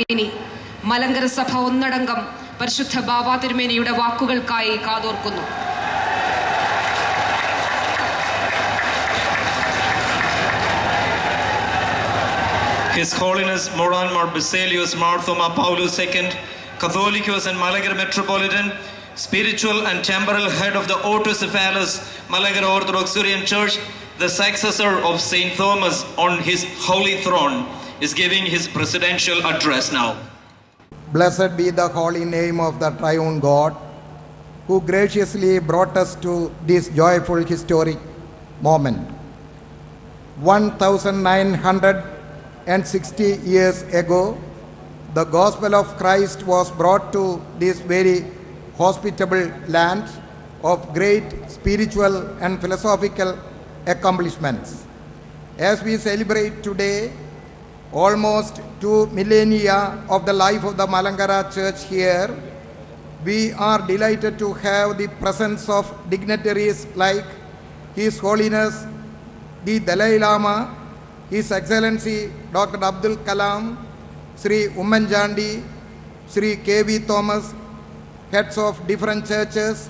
ഇനി മലങ്കര സഭ ഒന്നടങ്കം പരിശുദ്ധ ബാവാ തിരുമേനിയുടെ വാക്കുകൾക്കായി കാതോർക്കുന്നു. His Holiness Moran Mar Basilius Marthoma Paulus II, Catholicos and Malankara Metropolitan, spiritual and temporal head of the Autocephalous Malankara Orthodox Syrian Church, the successor of Saint Thomas on his holy throne, is giving his presidential address now. Blessed be the holy name of the triune God, who graciously brought us to this joyful historic moment. 1960 years ago, the gospel of Christ was brought to this very hospitable land of great spiritual and philosophical accomplishments. As we celebrate today, almost 2 millennia of the life of the Malankara Church here, we are delighted to have the presence of dignitaries like His Holiness the Dalai Lama, His Excellency Dr. Abdul Kalam, Sri Umman Chandi, Sri K.V. Thomas, heads of different churches,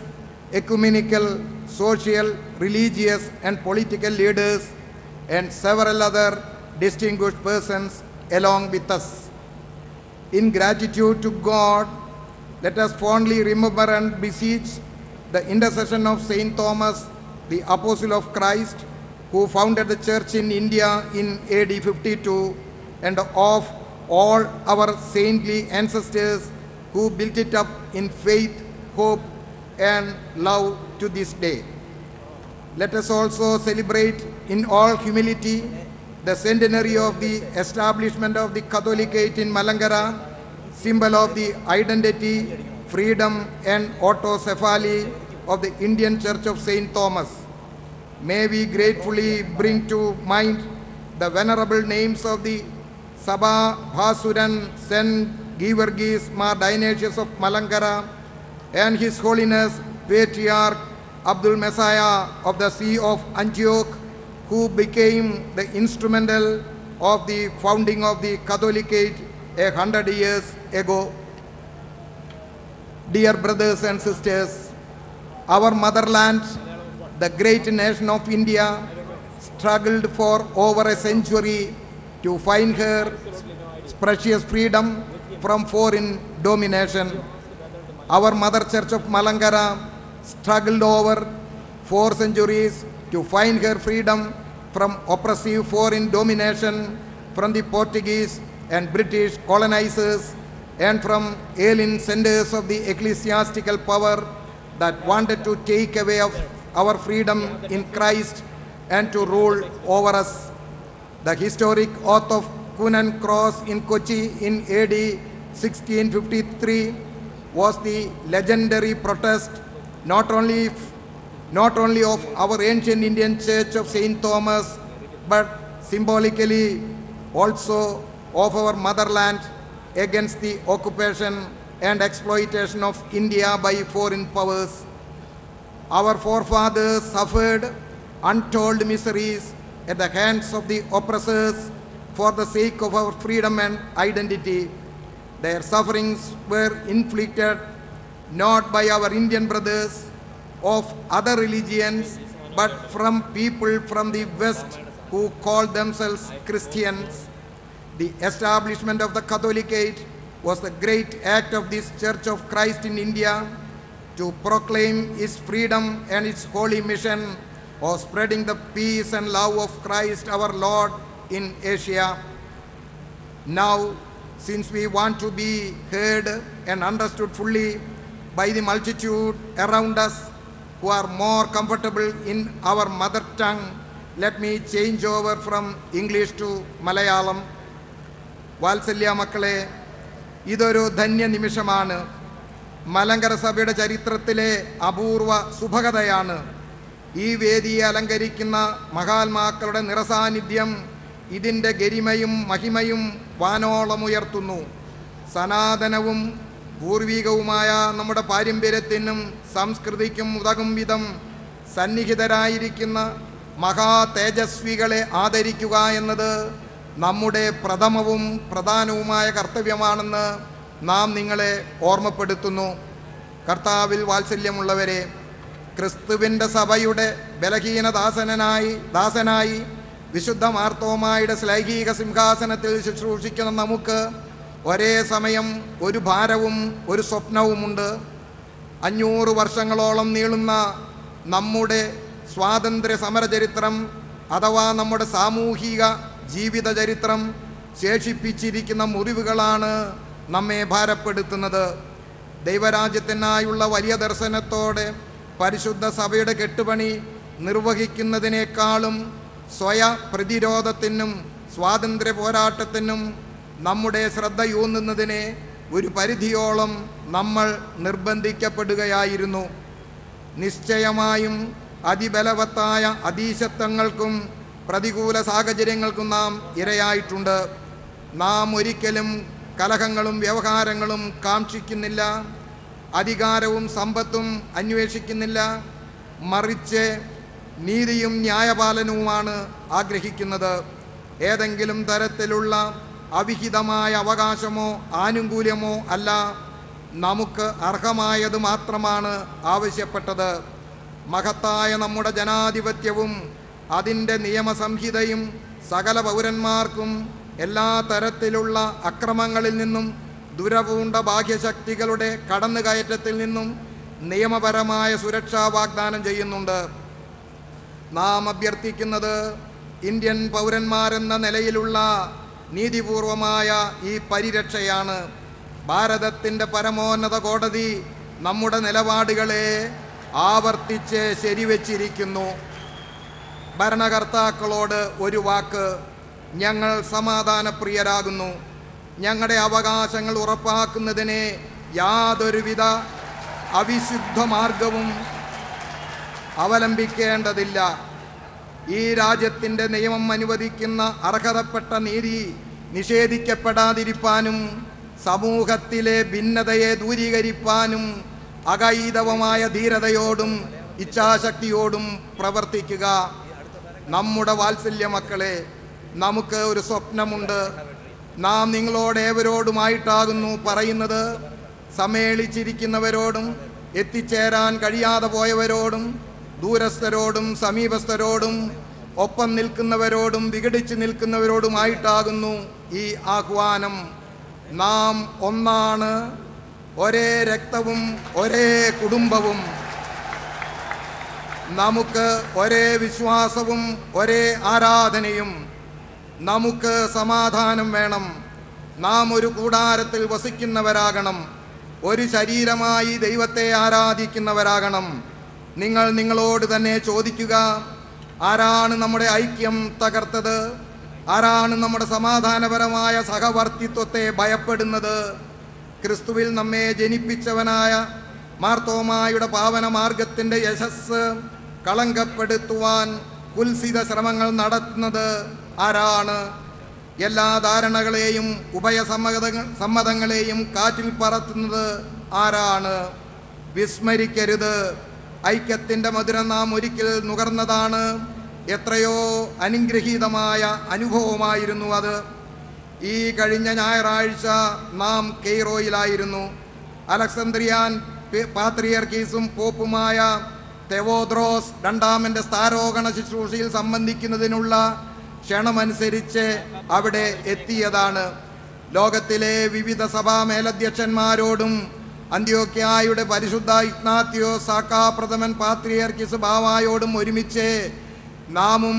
ecumenical, social, religious and political leaders, and several other distinguished persons along with us. In gratitude to God, let us fondly remember and beseech the intercession of Saint Thomas, the Apostle of Christ, who founded the church in India in AD 52, and of all our saintly ancestors who built it up in faith, hope, and love to this day. Let us also celebrate in all humility the centenary of the establishment of the Catholicate in Malankara, symbol of the identity, freedom, and autocephaly of the Indian Church of Saint Thomas. May we gratefully bring to mind the venerable names of the Sabha Bhasuran Saint Geevarghese Mar Dionysius of Malankara and His Holiness Patriarch Abdul Messiah of the See of Antioch, who became the instrumental of the founding of the Catholicate 100 years ago. Dear brothers and sisters, our motherland, the great nation of India, struggled for over a century to find her precious freedom from foreign domination. Our mother church of Malankara struggled over 4 centuries to find her freedom from oppressive foreign domination from the Portuguese and British colonizers and from alien centers of the ecclesiastical power that wanted to take away our freedom in Christ and to rule over us. The historic oath of Coonan Cross in Kochi in AD 1653 was the legendary protest not only of our ancient Indian Church of Saint Thomas, but symbolically also of our motherland against the occupation and exploitation of India by foreign powers. Our forefathers suffered untold miseries at the hands of the oppressors for the sake of our freedom and identity. Their sufferings were inflicted not by our Indian brothers of other religions, but from people from the West who called themselves Christians. The establishment of the Catholicate was the great act of this Church of Christ in India to proclaim its freedom and its holy mission of spreading the peace and love of Christ our Lord in Asia. Now, since we want to be heard and understood fully by the multitude around us who are more comfortable in our mother tongue, let me change over from English to Malayalam. വാത്സല്യ മക്കളെ, ഇതൊരു ധന്യ നിമിഷമാണ്. മലങ്കര സഭയുടെ ചരിത്രത്തിലെ അപൂർവ സുഭഗതയാണ്. ഈ വേദിയെ അലങ്കരിക്കുന്ന മഹാത്മാക്കളുടെ നിറസാന്നിധ്യം ഇതിൻ്റെ ഗരിമയും മഹിമയും വാനോളമുയർത്തുന്നു. സനാതനവും പൂർവികവുമായ നമ്മുടെ പാരമ്പര്യത്തിനും സംസ്കൃതിക്കും ഉതകും വിധം സന്നിഹിതരായിരിക്കുന്ന മഹാ തേജസ്വികളെ ആദരിക്കുക എന്നത് നമ്മുടെ പ്രഥമവും പ്രധാനവുമായ കർത്തവ്യമാണെന്ന് നാം നിങ്ങളെ ഓർമ്മപ്പെടുത്തുന്നു. കർത്താവിൽ വാത്സല്യമുള്ളവരെ, ക്രിസ്തുവിൻ്റെ സഭയുടെ ബലഹീന ദാസനായി വിശുദ്ധ മാർത്തോമായുടെ ശ്ലൈഹിക സിംഹാസനത്തിൽ ശുശ്രൂഷിക്കുന്ന നമുക്ക് ഒരേ സമയം ഒരു ഭാരവും ഒരു സ്വപ്നവുമുണ്ട്. 500 വർഷങ്ങളോളം നീളുന്ന നമ്മുടെ സ്വാതന്ത്ര്യ സമരചരിത്രം അഥവാ നമ്മുടെ സാമൂഹിക ജീവിത ചരിത്രം ശേഷിപ്പിച്ചിരിക്കുന്ന മുറിവുകളാണ് നമ്മെ ഭാരപ്പെടുത്തുന്നത്. ദൈവരാജ്യത്തിനായുള്ള വലിയ ദർശനത്തോടെ പരിശുദ്ധ സഭയുടെ കെട്ടുപണി നിർവഹിക്കുന്നതിനേക്കാളും പ്രതിരോധത്തിനും സ്വാതന്ത്ര്യ പോരാട്ടത്തിനും നമ്മുടെ ശ്രദ്ധയൂന്നുന്നതിനെ ഒരു പരിധിയോളം നമ്മൾ നിർബന്ധിക്കപ്പെടുകയായിരുന്നു. നിശ്ചയമായും അതിബലവത്തായ അധീശത്വങ്ങൾക്കും പ്രതികൂല സാഹചര്യങ്ങൾക്കും നാം ഇരയായിട്ടുണ്ട്. നാം ഒരിക്കലും കലഹങ്ങളും വ്യവഹാരങ്ങളും കാക്ഷിക്കുന്നില്ല, അധികാരവും സമ്പത്തും അന്വേഷിക്കുന്നില്ല. മറിച്ച് നീതിയും ന്യായപാലനവുമാണ് ആഗ്രഹിക്കുന്നത്. ഏതെങ്കിലും തരത്തിലുള്ള അവിഹിതമായ അവകാശമോ ആനുകൂല്യമോ അല്ല, നമുക്ക് അർഹമായത് മാത്രമാണ് ആവശ്യപ്പെട്ടത്. മഹത്തായ നമ്മുടെ ജനാധിപത്യവും അതിൻ്റെ നിയമസംഹിതയും സകല പൗരന്മാർക്കും എല്ലാ തരത്തിലുള്ള അക്രമങ്ങളിൽ നിന്നും ദുരപൂണ്ട ബാഹ്യശക്തികളുടെ കടന്നുകയറ്റത്തിൽ നിന്നും നിയമപരമായ സുരക്ഷ വാഗ്ദാനം ചെയ്യുന്നുണ്ട്. നാം അഭ്യർത്ഥിക്കുന്നത് ഇന്ത്യൻ പൗരന്മാരെന്ന നിലയിലുള്ള നീതിപൂർവമായ ഈ പരിരക്ഷയാണ്. ഭാരതത്തിൻ്റെ പരമോന്നത കോടതി നമ്മുടെ നിലപാടുകളെ ആവർത്തിച്ച് ശരിവച്ചിരിക്കുന്നു. ഭരണകർത്താക്കളോട് ഒരു വാക്ക്: ഞങ്ങൾ സമാധാനപ്രിയരാകുന്നു. ഞങ്ങളുടെ അവകാശങ്ങൾ ഉറപ്പാക്കുന്നതിന് യാതൊരുവിധ അവിശുദ്ധ മാർഗവും അവലംബിക്കേണ്ടതില്ല. ഈ രാജ്യത്തിൻ്റെ നിയമം അനുവദിക്കുന്ന അർഹതപ്പെട്ട നീതി നിഷേധിക്കപ്പെടാതിരിക്കാനും സമൂഹത്തിലെ ഭിന്നതയെ ദൂരീകരിക്കാനും അകൈതവമായ ധീരതയോടും ഇച്ഛാശക്തിയോടും പ്രവർത്തിക്കുക. നമ്മുടെ വാത്സല്യ മക്കളെ, നമുക്ക് ഒരു സ്വപ്നമുണ്ട്. നാം നിങ്ങളോടേവരോടുമായിട്ടാകുന്നു പറയുന്നത്. സമ്മേളിച്ചിരിക്കുന്നവരോടും എത്തിച്ചേരാൻ കഴിയാതെ പോയവരോടും ദൂരസ്ഥരോടും സമീപസ്ഥരോടും ഒപ്പം നിൽക്കുന്നവരോടും വിഘടിച്ച് നിൽക്കുന്നവരോടുമായിട്ടാകുന്നു ഈ ആഹ്വാനം. നാം ഒന്നാണ്, ഒരേ രക്തവും ഒരേ കുടുംബവും. നമുക്ക് ഒരേ വിശ്വാസവും ഒരേ ആരാധനയും. നമുക്ക് സമാധാനം വേണം. നാം ഒരു കൂടാരത്തിൽ വസിക്കുന്നവരാകണം. ഒരു ശരീരമായി ദൈവത്തെ ആരാധിക്കുന്നവരാകണം. നിങ്ങൾ നിങ്ങളോട് തന്നെ ചോദിക്കുക, ആരാണ് നമ്മുടെ ഐക്യം തകർത്തത്? ആരാണ് നമ്മുടെ സമാധാനപരമായ സഹവർത്തിത്വത്തെ ഭയപ്പെടുന്നത്? ക്രിസ്തുവിൽ നമ്മെ ജനിപ്പിച്ചവനായ മാർത്തോമായുടെ പാവന മാർഗത്തിൻ്റെ യശസ് കളങ്കപ്പെടുത്തുവാൻ കുൽസിത ശ്രമങ്ങൾ നടത്തുന്നത് ആരാണ്? എല്ലാ ധാരണകളെയും സമ്മതങ്ങളെയും കാറ്റിൽ പറത്തുന്നത് ആരാണ്? വിസ്മരിക്കരുത്, ഐക്യത്തിൻ്റെ മധുരം നാം ഒരിക്കൽ നുകർന്നതാണ്. എത്രയോ അനുഗ്രഹീതമായ അനുഭവമായിരുന്നു അത്. ഈ കഴിഞ്ഞ ഞായറാഴ്ച നാം കെയ്റോയിലായിരുന്നു. അലക്സാന്ദ്രിയാൻ പാത്രിയർക്കീസും പോപ്പുമായ തെവോദ്രോസ് രണ്ടാമൻ്റെ സ്ഥാരോഹണ ശുശ്രൂഷയിൽ സംബന്ധിക്കുന്നതിനുള്ള ക്ഷണമനുസരിച്ച് അവിടെ എത്തിയതാണ്. ലോകത്തിലെ വിവിധ സഭാ മേലധ്യക്ഷന്മാരോടും അന്ത്യോക്യായുടെ പരിശുദ്ധ ഇഗ്നാത്യോസ് സാക്കാ പ്രഥമൻ പാത്രിയർക്കീസ് ബാവായോടും ഒരുമിച്ച് നാമും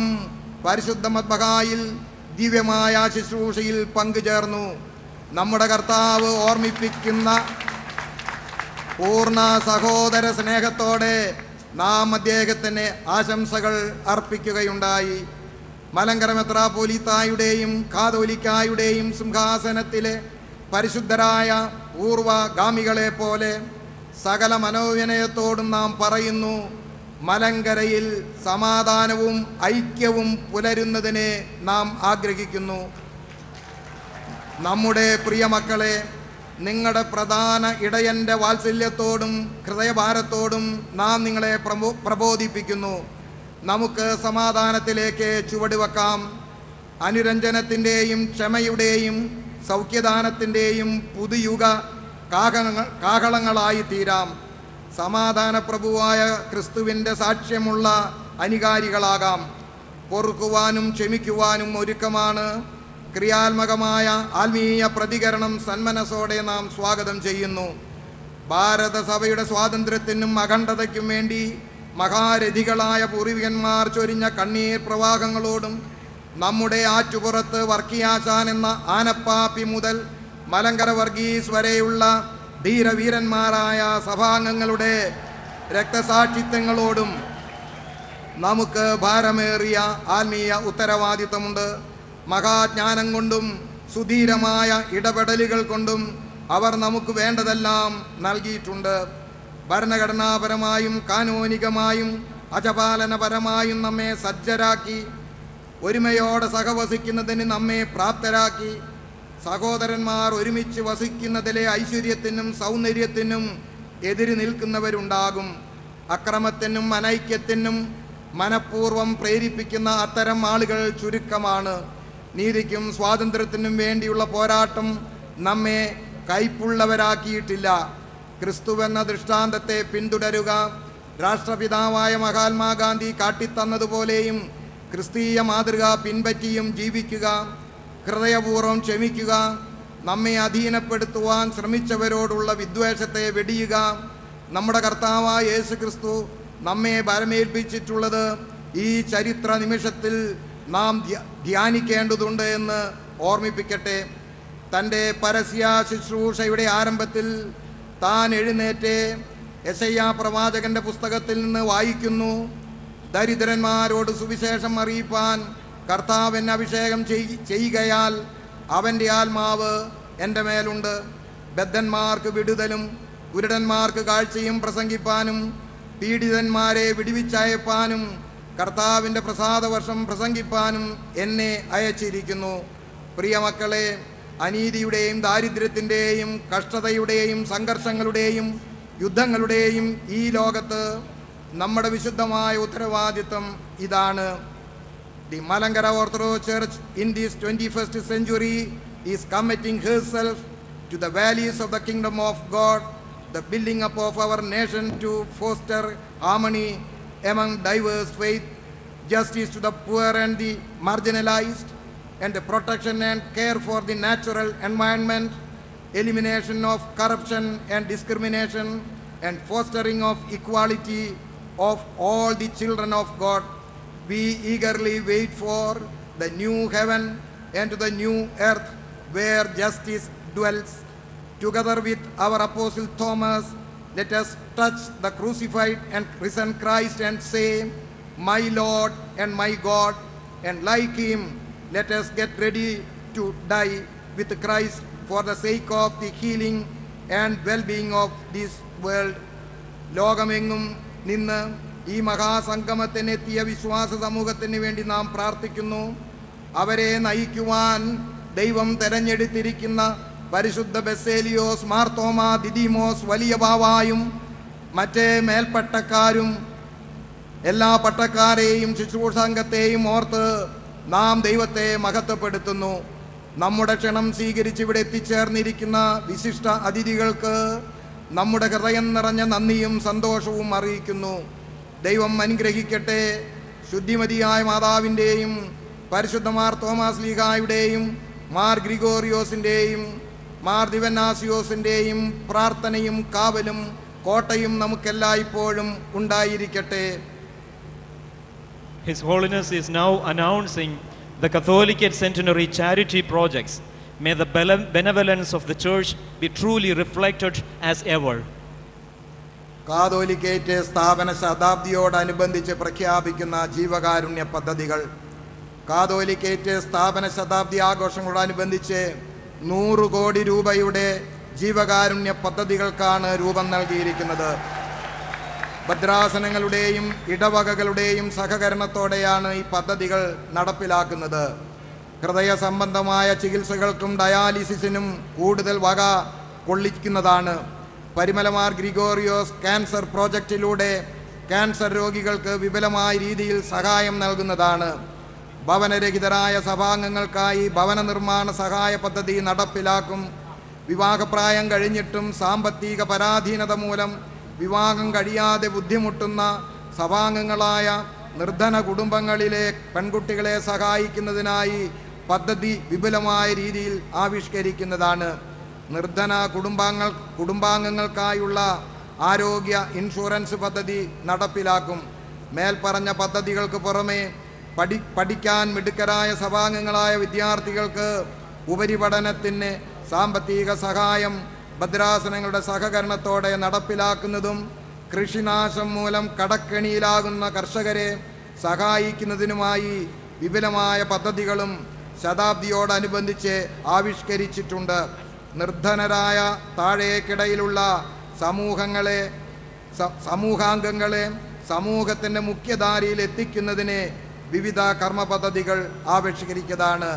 പരിശുദ്ധ മദ്ബഹായിൽ ദിവ്യമായ ശുശ്രൂഷയിൽ പങ്കുചേർന്നു. നമ്മുടെ കർത്താവ് ഓർമ്മിപ്പിക്കുന്ന പൂർണ്ണ സഹോദര സ്നേഹത്തോടെ നാം അദ്ദേഹത്തിന് ആശംസകൾ അർപ്പിക്കുകയുണ്ടായി. മലങ്കര മെത്രാപ്പോലീത്തായുടെയും കാതോലിക്കായുടെയും സിംഹാസനത്തിലെ പരിശുദ്ധരായ പൂർവഗാമികളെ പോലെ സകല മനോവിനയത്തോടും നാം പറയുന്നു, മലങ്കരയിൽ സമാധാനവും ഐക്യവും പുലരുന്നതിനെ നാം ആഗ്രഹിക്കുന്നു. നമ്മുടെ പ്രിയമക്കളെ, നിങ്ങളുടെ പ്രധാന ഇടയൻ്റെ വാത്സല്യത്തോടും ഹൃദയഭാരത്തോടും നാം നിങ്ങളെ പ്രബോധിപ്പിക്കുന്നു. നമുക്ക് സമാധാനത്തിലേക്ക് ചുവടുവെക്കാം. അനുരഞ്ജനത്തിൻ്റെയും ക്ഷമയുടെയും സൗഖ്യദാനത്തിൻ്റെയും പുതുയുഗ കാഹളങ്ങളായി തീരാം. സമാധാന പ്രഭുവായ ക്രിസ്തുവിൻ്റെ സാക്ഷ്യമുള്ള അനുകാരികളാകാം. പൊറുക്കുവാനും ക്ഷമിക്കുവാനും ഒരുക്കമാണ്. ക്രിയാത്മകമായ ആത്മീയ പ്രതികരണം സന്മനസ്സോടെ നാം സ്വാഗതം ചെയ്യുന്നു. ഭാരതസഭയുടെ സ്വാതന്ത്ര്യത്തിനും അഖണ്ഡതയ്ക്കും വേണ്ടി മഹാരഥികളായ പൂർവികന്മാർ ചൊരിഞ്ഞ കണ്ണീർ പ്രവാഹങ്ങളോടും നമ്മുടെ ആറ്റുപുറത്ത് വർക്കിയാശാൻ എന്ന ആനപ്പാപ്പി മുതൽ മലങ്കര വർഗീസ് വരെയുള്ള ധീരവീരന്മാരായ സഭാംഗങ്ങളുടെ രക്തസാക്ഷിത്വങ്ങളോടും നമുക്ക് ഭാരമേറിയ ആത്മീയ ഉത്തരവാദിത്തമുണ്ട്. മഹാജ്ഞാനം കൊണ്ടും സുധീരമായ ഇടപെടലുകൾ കൊണ്ടും അവർ നമുക്ക് വേണ്ടതെല്ലാം നൽകിയിട്ടുണ്ട്. ഭരണഘടനാപരമായും കാനൂനികമായും അജപാലനപരമായും നമ്മെ സജ്ജരാക്കി, ഒരുമയോടെ സഹവസിക്കുന്നതിന് നമ്മെ പ്രാപ്തരാക്കി. സഹോദരന്മാർ ഒരുമിച്ച് വസിക്കുന്നതിലെ ഐശ്വര്യത്തിനും സൗന്ദര്യത്തിനും എതിര് നിൽക്കുന്നവരുണ്ടാകും. അക്രമത്തിനും അനൈക്യത്തിനും മനഃപൂർവ്വം പ്രേരിപ്പിക്കുന്ന അത്തരം ആളുകൾ ചുരുക്കമാണ്. നീതിക്കും സ്വാതന്ത്ര്യത്തിനും വേണ്ടിയുള്ള പോരാട്ടം നമ്മെ കൈപ്പുള്ളവരാക്കിയിട്ടില്ല. ക്രിസ്തുവെന്ന ദൃഷ്ടാന്തത്തെ പിന്തുടരുക. രാഷ്ട്രപിതാവായ മഹാത്മാഗാന്ധി കാട്ടിത്തന്നതുപോലെയും ക്രിസ്തീയ മാതൃക പിൻപറ്റിയും ജീവിക്കുക. ഹൃദയപൂർവ്വം ക്ഷമിക്കുക. നമ്മെ അധീനപ്പെടുത്തുവാൻ ശ്രമിച്ചവരോടുള്ള വിദ്വേഷത്തെ വെടിയുക. നമ്മുടെ കർത്താവായ യേശു ക്രിസ്തു നമ്മെ ഭരമേൽപ്പിച്ചിട്ടുള്ളത് ഈ ചരിത്ര നിമിഷത്തിൽ നാം ധ്യാനിക്കേണ്ടതുണ്ട് എന്ന് ഓർമ്മിപ്പിക്കട്ടെ. തൻ്റെ പരസ്യ ശുശ്രൂഷയുടെ ആരംഭത്തിൽ താൻ എഴുന്നേറ്റ് യെശയ്യാ പ്രവാചകന്റെ പുസ്തകത്തിൽ നിന്ന് വായിക്കുന്നു. ദരിദ്രന്മാരോട് സുവിശേഷം അറിയിപ്പാൻ കർത്താവ് എന്നെ അഭിഷേകം ചെയ്യുകയാൽ അവൻ്റെ ആത്മാവ് എൻ്റെ മേലുണ്ട്. ബദ്ധന്മാർക്ക് വിടുതലും കുരുടന്മാർക്ക് കാഴ്ചയും പ്രസംഗിപ്പാനും പീഡിതന്മാരെ വിടുവിച്ചയപ്പാനും കർത്താവിൻ്റെ പ്രസാദവർഷം പ്രസംഗിപ്പാനും എന്നെ അയച്ചിരിക്കുന്നു. പ്രിയമക്കളെ, അനീതിയുടെയും ദാരിദ്ര്യത്തിൻ്റെയും കഷ്ടതയുടെയും സംഘർഷങ്ങളുടെയും യുദ്ധങ്ങളുടെയും ഈ ലോകത്ത് നമ്മുടെ വിശുദ്ധമായ ഉത്തരവാദിത്വം ഇതാണ്. The Malankara Orthodox Church in this 21st century is committing herself to the values of the kingdom of God, the building up of our nation to foster harmony among diverse faiths, justice to the poor and the marginalized, and the protection and care for the natural environment, elimination of corruption and discrimination, and fostering of equality of all the children of God. We eagerly wait for the new heaven and the new earth where justice dwells. Together with our Apostle Thomas, let us touch the crucified and risen Christ and say, "My Lord and my God," and like him, let us get ready to die with Christ for the sake of the healing and well-being of this world. ലോകമെങ്ങും നിന്ന് ഈ മഹാസംഗമത്തിനെത്തിയ വിശ്വാസ സമൂഹത്തിന് വേണ്ടി നാം പ്രാർത്ഥിക്കുന്നു. അവരെ നയിക്കുവാൻ ദൈവം തെരഞ്ഞെടുത്തിരിക്കുന്ന പരിശുദ്ധ ബസേലിയോസ് മാർത്തോമാ ദിദിമോസ് വലിയ ബാവായും മറ്റേ മേൽപ്പട്ടക്കാരും എല്ലാ പട്ടക്കാരെയും ശുശ്രൂഷാംഗത്തെയും ഓർത്ത് നാം ദൈവത്തെ മഹത്വപ്പെടുത്തുന്നു. നമ്മുടെ ക്ഷണം സ്വീകരിച്ച് ഇവിടെ എത്തിച്ചേർന്നിരിക്കുന്ന വിശിഷ്ട അതിഥികൾക്ക് നമ്മുടെ ഹൃദയം നിറഞ്ഞ നന്ദിയും സന്തോഷവും അറിയിക്കുന്നു. ദൈവം അനുഗ്രഹിക്കട്ടെ. ശുദ്ധിമതിയായ മാതാവിൻ്റെയും പരിശുദ്ധ മാർ തോമാസ് ലീഗായുടെയും മാർ ഗ്രിഗോറിയോസിൻ്റെയും മാർ ദിവന്നാസിയോസിൻ്റെയും പ്രാർത്ഥനയും കാവലും കോട്ടയും നമുക്കെല്ലായ്പ്പോഴും ഉണ്ടായിരിക്കട്ടെ. His Holiness is now announcing the Catholicate Centenary Charity Projects. May the benevolence of the Church be truly reflected as ever. Catholicate സ്ഥാപന ശതാബ്ദിയോടനുബന്ധിച്ച് പ്രഖ്യാപിക്കുന്ന ജീവകാരുണ്യ പദ്ധതികൾ. കാതോലിക്കേറ്റ് സ്ഥാപന ശതാബ്ദി ആഘോഷങ്ങളോടനുബന്ധിച്ച് 100 കോടി രൂപയുടെ ജീവകാരുണ്യ പദ്ധതികൾക്കാണ് രൂപം നൽകിയിരിക്കുന്നത്. ഭദ്രാസനങ്ങളുടെയും ഇടവകകളുടെയും സഹകരണത്തോടെയാണ് ഈ പദ്ധതികൾ നടപ്പിലാക്കുന്നത്. ഹൃദയ സംബന്ധമായ ചികിത്സകൾക്കും ഡയാലിസിസിനും കൂടുതൽ വക കൊള്ളിക്കുന്നതാണ്. പരിമലമാർ ഗ്രിഗോറിയോസ് ക്യാൻസർ പ്രോജക്റ്റിലൂടെ ക്യാൻസർ രോഗികൾക്ക് വിപുലമായ രീതിയിൽ സഹായം നൽകുന്നതാണ്. ഭവനരഹിതരായ സഭാംഗങ്ങൾക്കായി ഭവന നിർമ്മാണ സഹായ പദ്ധതി നടപ്പിലാക്കും. വിവാഹപ്രായം കഴിഞ്ഞിട്ടും സാമ്പത്തിക പരാധീനത മൂലം വിവാഹം കഴിയാതെ ബുദ്ധിമുട്ടുന്ന സഭാംഗങ്ങളായ നിർധന കുടുംബങ്ങളിലെ പെൺകുട്ടികളെ സഹായിക്കുന്നതിനായി പദ്ധതി വിപുലമായ രീതിയിൽ ആവിഷ്കരിക്കുന്നതാണ്. നിർധന കുടുംബാംഗങ്ങൾക്കായുള്ള ആരോഗ്യ ഇൻഷുറൻസ് പദ്ധതി നടപ്പിലാക്കും. മേൽപ്പറഞ്ഞ പദ്ധതികൾക്ക് പുറമെ പഠിക്കാൻ മിടുക്കരായ സഭാംഗങ്ങളായ വിദ്യാർത്ഥികൾക്ക് ഉപരിപഠനത്തിന് സാമ്പത്തിക സഹായം ഭദ്രാസനങ്ങളുടെ സഹകരണത്തോടെ നടപ്പിലാക്കുന്നതും കൃഷിനാശം മൂലം കടക്കെണിയിലാകുന്ന കർഷകരെ സഹായിക്കുന്നതിനുമായി വിപുലമായ പദ്ധതികളും ശതാബ്ദിയോടനുബന്ധിച്ച് ആവിഷ്കരിച്ചിട്ടുണ്ട്. നിർധനരായ താഴേക്കിടയിലുള്ള സമൂഹാംഗങ്ങളെ സമൂഹത്തിൻ്റെ മുഖ്യധാരയിൽ എത്തിക്കുന്നതിന് വിവിധ കർമ്മ പദ്ധതികൾ ആവിഷ്കരിച്ചതാണ്.